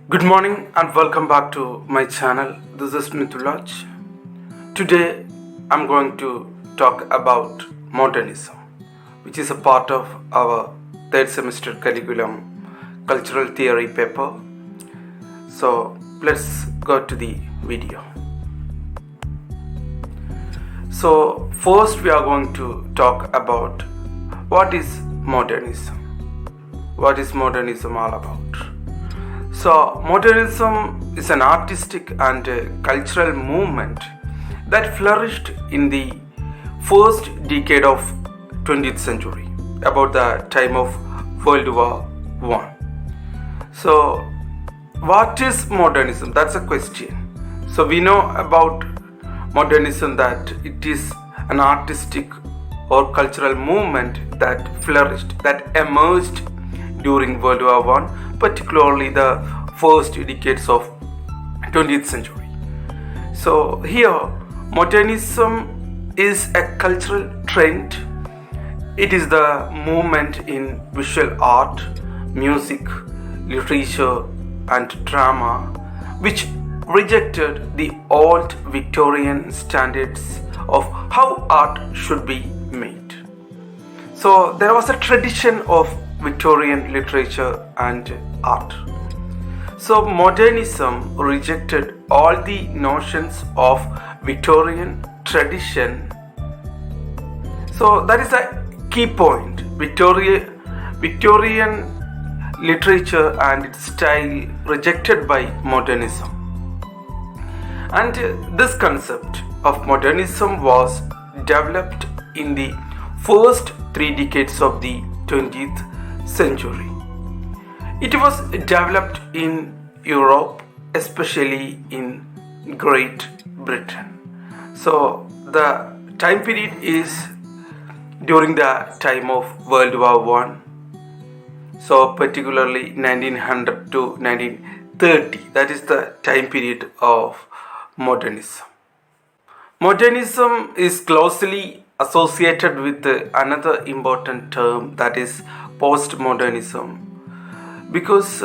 Good morning and welcome back to my channel. This is Mithulaj. Today I'm going to talk about modernism, which is a part of our third semester curriculum cultural theory paper. So let's go to the video. So first we are going to talk about what is modernism. What is modernism all about? So, modernism is an artistic and cultural movement that flourished in the first decade of 20th century, about the time of World War I. So, what is modernism? That's a question. So, we know about modernism that it is an artistic or cultural movement that flourished, that emerged during World War I, particularly the first decades of 20th century. So here, modernism is a cultural trend. It is the movement in visual art, music, literature, and drama which rejected the old Victorian standards of how art should be made. So there was a tradition of Victorian literature and art. So modernism rejected all the notions of Victorian tradition. So that is a key point. Victorian literature and its style rejected by modernism. And this concept of modernism was developed in the first 3 decades of the 20th century. It was developed in Europe, especially in Great Britain. So the time period is during the time of World War I. So particularly 1900 to 1930. That is the time period of modernism. Modernism is closely associated with another important term, that is postmodernism, because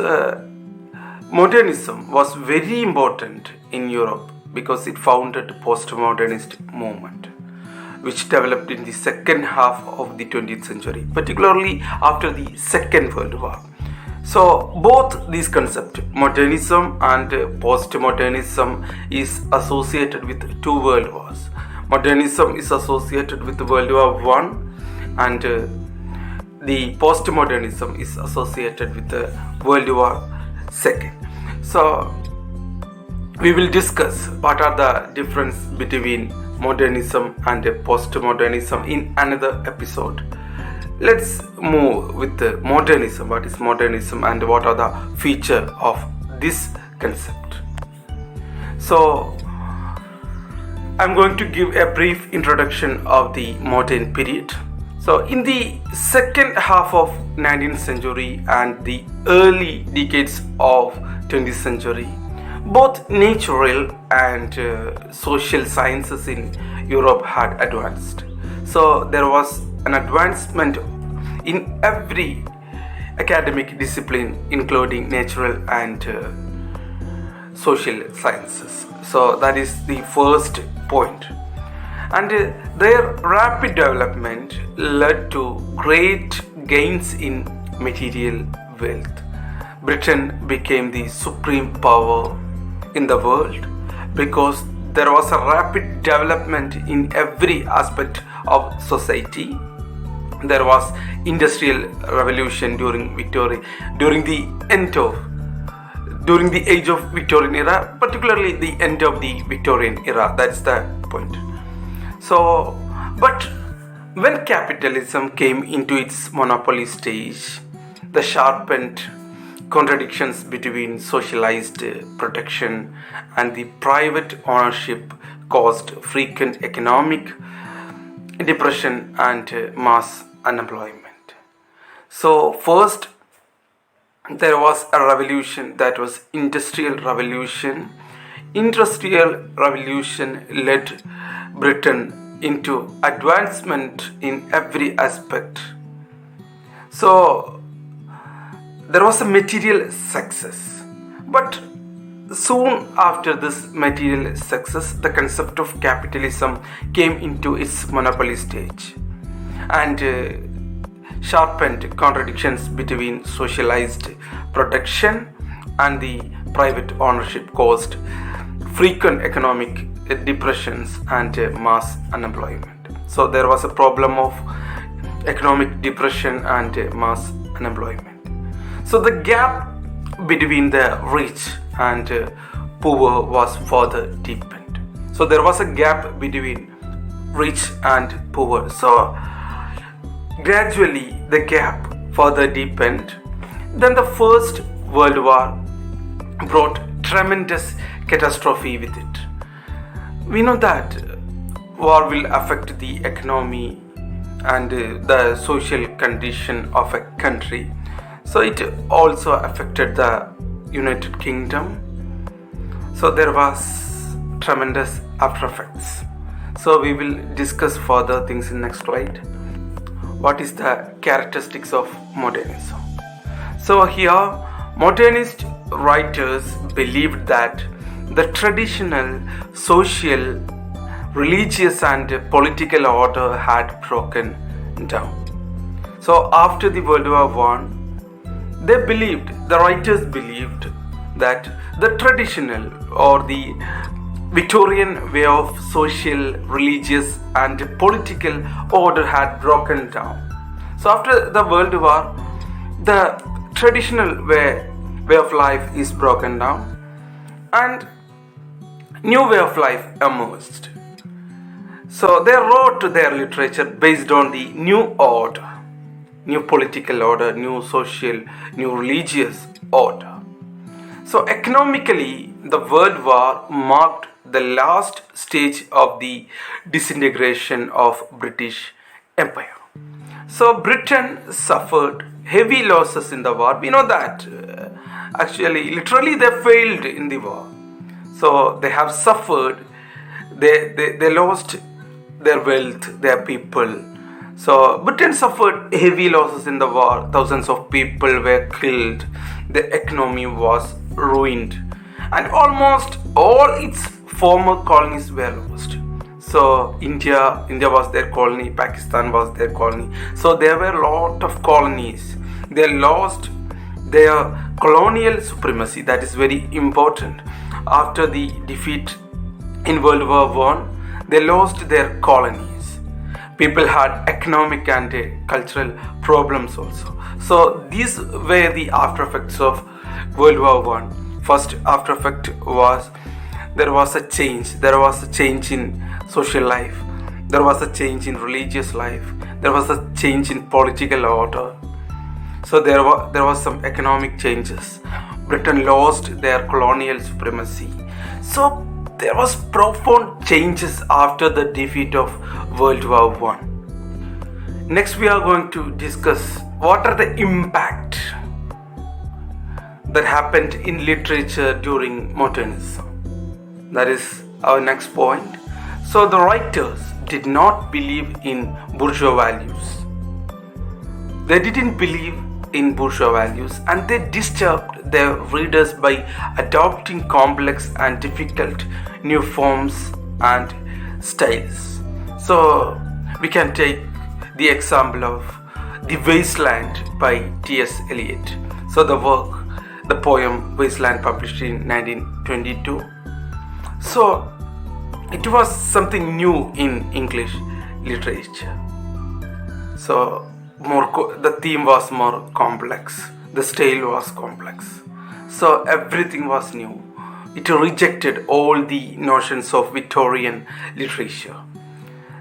modernism was very important in Europe because it founded postmodernist movement which developed in the second half of the 20th century, particularly after the Second World War. So both these concepts, modernism and postmodernism, is associated with two world wars. Modernism is associated with World War I, and the postmodernism is associated with the World War II. So we will discuss what are the difference between modernism and postmodernism in another episode. Let's move with the modernism. What is modernism and what are the features of this concept? So I'm going to give a brief introduction of the modern period. So in the second half of 19th century and the early decades of 20th century, both natural and social sciences in Europe had advanced. So there was an advancement in every academic discipline, including natural and social sciences. So that is the first point. And their rapid development led to great gains in material wealth. Britain became the supreme power in the world because there was a rapid development in every aspect of society. There was industrial revolution during the age of Victorian era, particularly the end of the Victorian era. That's the point. So, but when capitalism came into its monopoly stage, the sharpened contradictions between socialized protection and the private ownership caused frequent economic depression and mass unemployment. So first there was a revolution, that was industrial revolution. Industrial revolution led Britain into advancement in every aspect. So there was a material success. But soon after this material success, the concept of capitalism came into its monopoly stage, and sharpened contradictions between socialized production and the private ownership caused frequent economic depressions and mass unemployment. So there was a problem of economic depression and mass unemployment. So the gap between the rich and poor was further deepened. So there was a gap between rich and poor. So gradually the gap further deepened. Then the First World War brought tremendous catastrophe with it. We know that war will affect the economy and the social condition of a country. So it also affected the United Kingdom. So there was tremendous after effects. So we will discuss further things in next slide. What is the characteristics of modernism? So here modernist writers believed that the traditional social, religious and political order had broken down. So after the World War I, the writers believed that the traditional or the Victorian way of social, religious and political order had broken down. So after the World War, the traditional way of life is broken down and new way of life emerged. So they wrote their literature based on the new order, new political order, new social, new religious order. So economically, the World War marked the last stage of the disintegration of British Empire. So Britain suffered heavy losses in the war. We know that actually, literally they failed in the war. So they have suffered, they lost their wealth, their people. So Britain suffered heavy losses in the war. Thousands of people were killed. The economy was ruined. And almost all its former colonies were lost. So India was their colony, Pakistan was their colony. So there were a lot of colonies. They lost their colonial supremacy. That is very important. After the defeat in World War I, they lost their colonies. People had economic and cultural problems also. So these were the after effects of World War I. First after effect was there was a change. There was a change in social life. There was a change in religious life. There was a change in political order. So there was some economic changes. Britain lost their colonial supremacy. So there was profound changes after the defeat of World War I. Next we are going to discuss what are the impact that happened in literature during modernism. That is our next point. So the writers did not believe in bourgeois values. They didn't believe in bourgeois values and they disturbed their readers by adopting complex and difficult new forms and styles. So we can take the example of The Wasteland by T.S. Eliot. So the poem Wasteland, published in 1922. So it was something new in English literature. So the theme was more complex, the style was complex, so everything was new. It rejected all the notions of Victorian literature.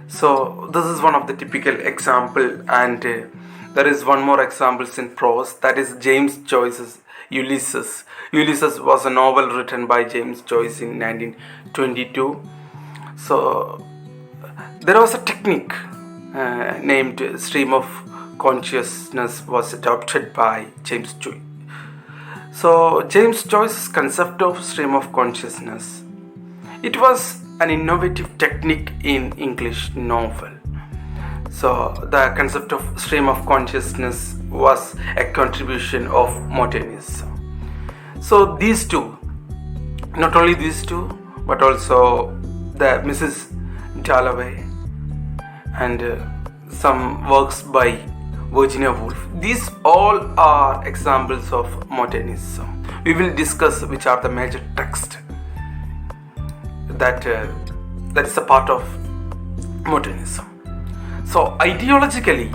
So this is one of the typical example, and there is one more example in prose, that is James Joyce's Ulysses. Ulysses was a novel written by James Joyce in 1922. So there was a technique named stream of consciousness was adopted by James Joyce. So James Joyce's concept of stream of consciousness, it was an innovative technique in English novel. So the concept of stream of consciousness was a contribution of modernism. So these two, not only these two, but also the Mrs. Dalloway and some works by Virginia Woolf. These all are examples of modernism. We will discuss which are the major texts that is a part of modernism. So ideologically,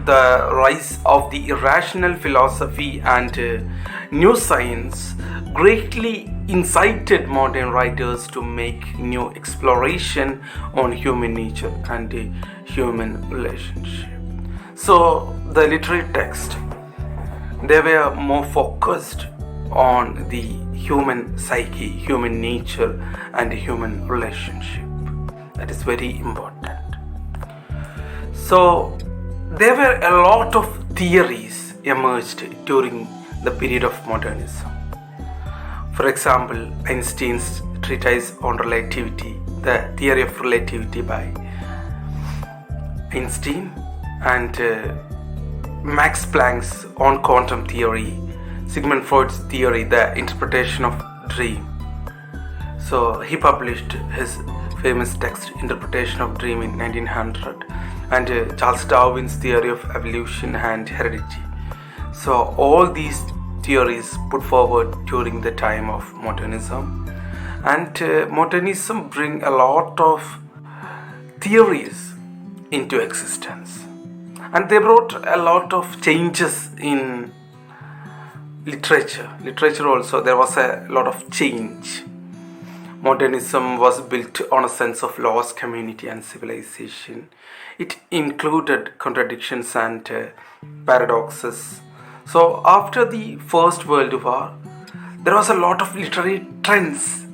the rise of the irrational philosophy and new science greatly incited modern writers to make new exploration on human nature and human relationship. So the literary text, they were more focused on the human psyche, human nature and human relationship. That is very important. So there were a lot of theories emerged during the period of modernism. For example, Einstein's treatise on relativity, the theory of relativity by Einstein, and Max Planck's on quantum theory, Sigmund Freud's theory, the interpretation of dream. So he published his famous text, Interpretation of Dream, in 1900, and Charles Darwin's theory of evolution and heredity. So all these theories put forward during the time of modernism, and modernism bring a lot of theories into existence, and they brought a lot of changes in literature also. There was a lot of change. Modernism was built on a sense of lost community and civilization. It included contradictions and paradoxes. So after the First World War, there was a lot of literary trends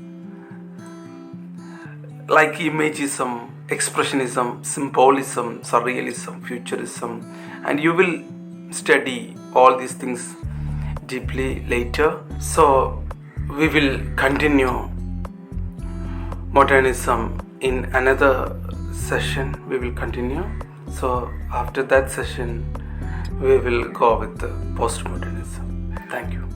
like imagism, expressionism, symbolism, surrealism, futurism, and you will study all these things deeply later. So we will continue modernism in another session. We will continue. So after that session, we will go with the postmodernism. Thank you.